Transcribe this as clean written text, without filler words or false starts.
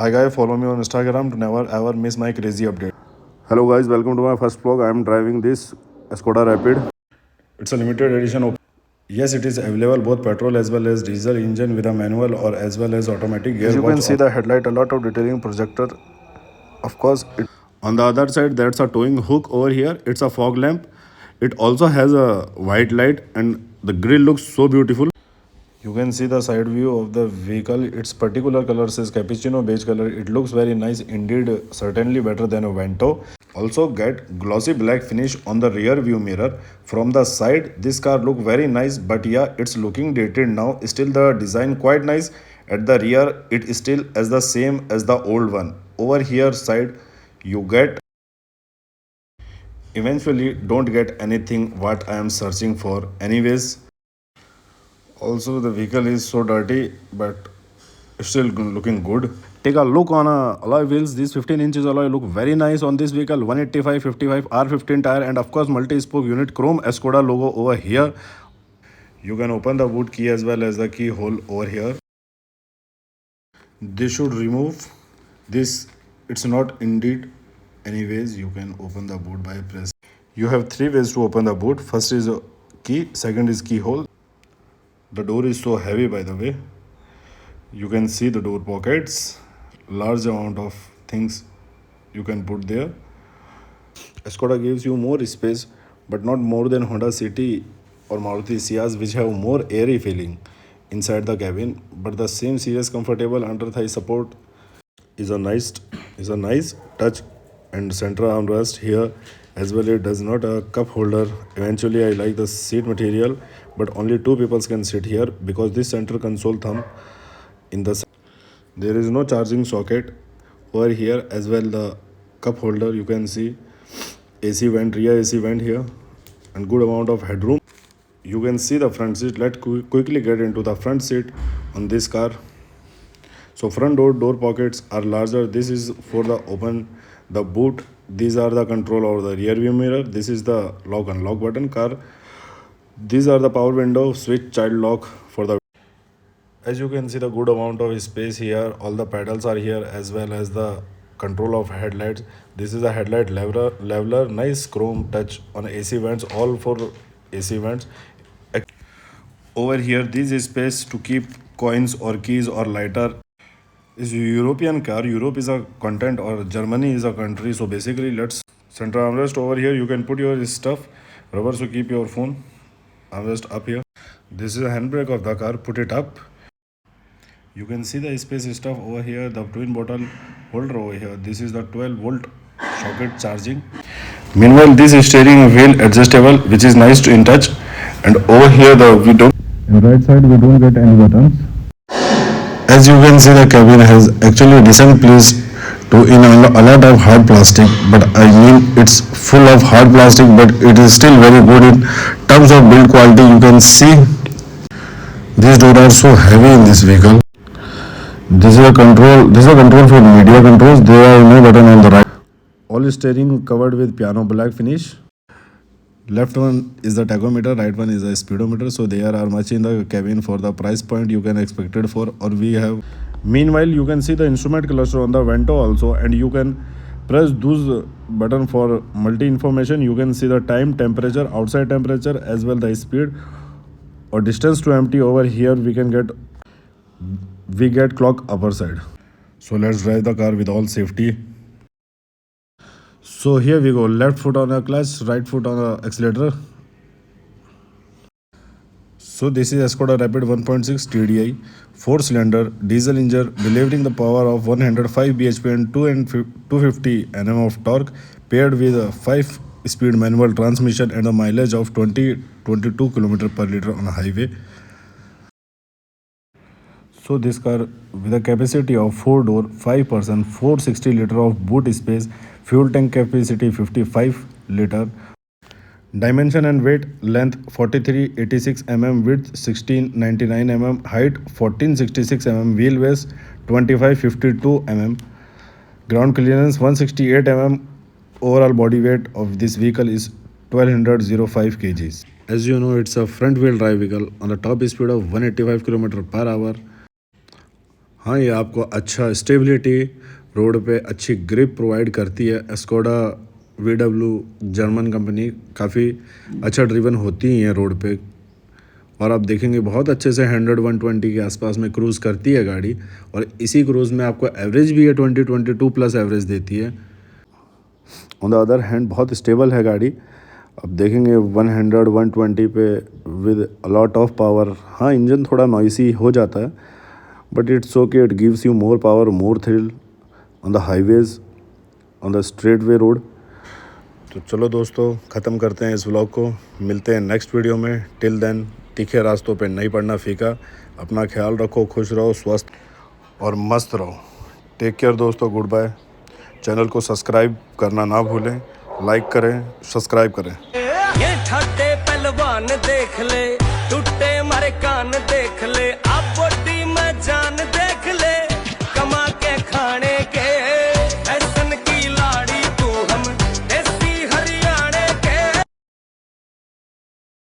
Hi guys, follow me on Instagram to never ever miss my crazy update. Hello guys, welcome to my first vlog. I am driving this Škoda Rapid. It's a limited edition. Yes, it is available both petrol as well as diesel engine with a manual or as well as automatic gearbox. As you can see the headlight, a lot of detailing projector. Of course, on the other side, that's a towing hook over here. It's a fog lamp. It also has a white light and the grille looks so beautiful. You can see the side view of the vehicle. Its particular color says cappuccino beige color. It looks very nice indeed, certainly better than a Vento. Also get glossy black finish on the rear view mirror. From the side, this car look very nice, but yeah, it's looking dated now. Still the design quite nice. At the rear, it is still as the same as the old one. Over here side, you get eventually don't get anything what I am searching for. Anyways, also the vehicle is so dirty, but still looking good. Take a look on alloy wheels. These 15 inches alloy look very nice on this vehicle. 185 55 R15 tire and of course multi-spoke unit chrome Škoda logo over here. You can open the boot key as well as the keyhole over here. This should remove this. It's not indeed. Anyways, you can open the boot by press. You have three ways to open the boot. First is a key, second is keyhole. The door is so heavy, by the way. You can see the door pockets, large amount of things you can put there. Škoda gives you more space, but not more than Honda City or Maruti Ciaz, which have more airy feeling inside the cabin. But the same serious, comfortable under thigh support is a nice touch, and center armrest here as well. It does not a cup holder. Eventually, I like the seat material, but only two people can sit here because this center console thumb in the there is no charging socket over here as well. The cup holder, you can see AC vent, rear AC vent here, and good amount of headroom. You can see the front seat. Let's quickly get into the front seat on this car. So front door pockets are larger. This is for the open the boot. These are the control over the rear view mirror. This is the lock unlock button car. These are the power window, switch, child lock for the. As you can see the good amount of space here. All the pedals are here as well as the control of headlights. This is a headlight leveler, nice chrome touch on AC vents, all for AC vents. Over here, this is space to keep coins or keys or lighter. Is European car. Europe is a continent or Germany is a country. So basically, let's center armrest over here. You can put your stuff. Rubber to keep your phone. Armrest up here. This is a handbrake of the car. Put it up. You can see the space stuff over here. The twin bottle holder over here. This is the 12-volt socket charging. Meanwhile, this is steering wheel adjustable, which is nice to in touch. And over here, we don't. On right side, we don't get any buttons. As you can see, the cabin has actually decent place to in a lot of hard plastic, but I mean it's full of hard plastic, but it is still very good in terms of build quality. You can see these doors are so heavy in this vehicle. This is a control for media controls. There are no button on the right. All steering covered with piano black finish. Left one is the tachometer, right one is the speedometer. So there are much in the cabin for the price point you can expect it for, or we have. Meanwhile, you can see the instrument cluster on the Vento also, and you can press those button for multi information. You can see the time, temperature, outside temperature as well the speed or distance to empty. Over here we get clock upper side. So let's drive the car with all safety. So here we go. Left foot on the clutch, right foot on the accelerator. So this is Škoda Rapid 1.6 TDI 4-cylinder diesel engine delivering the power of 105 bhp and 250 Nm of torque, paired with a 5-speed manual transmission and a mileage of 22 km per liter on a highway. So this car with a capacity of 4-door, 5-person, 460 liter of boot space, fuel tank capacity 55 liter. Dimension and weight: length 4386 mm, width 1699 mm, height 1466 mm, wheelbase 2552 mm, ground clearance 168 mm. Overall body weight of this vehicle is 1205 kgs. As you know, it's a front wheel drive vehicle on the top speed of 185 km per hour. हाँ, ये आपको अच्छा stability, road पे अच्छी grip provide करती है। Skoda VW German company काफ़ी अच्छा ड्रिवन होती ही है रोड पे, और आप देखेंगे बहुत अच्छे से 100-120 के आसपास में क्रूज़ करती है गाड़ी, और इसी क्रूज़ में आपको एवरेज भी है 20-22 प्लस एवरेज देती है। ऑन द अदर हैंड बहुत स्टेबल है गाड़ी। अब देखेंगे 100-120 पे with a lot of power. हाँ, इंजन थोड़ा नॉइसी हो जाता है, but it's okay, it gives you more power, more thrill on the highways, on the straight way road. तो चलो दोस्तों, ख़त्म करते हैं इस व्लॉग को, मिलते हैं नेक्स्ट वीडियो में। टिल देन, तीखे रास्तों पे नहीं पड़ना फीका। अपना ख्याल रखो, खुश रहो, स्वस्थ और मस्त रहो। टेक केयर दोस्तों, गुड बाय। चैनल को सब्सक्राइब करना ना भूलें, लाइक करें, सब्सक्राइब करें। ये ठाटे पहलवान देख ले, टूटे मारे कान देख ले।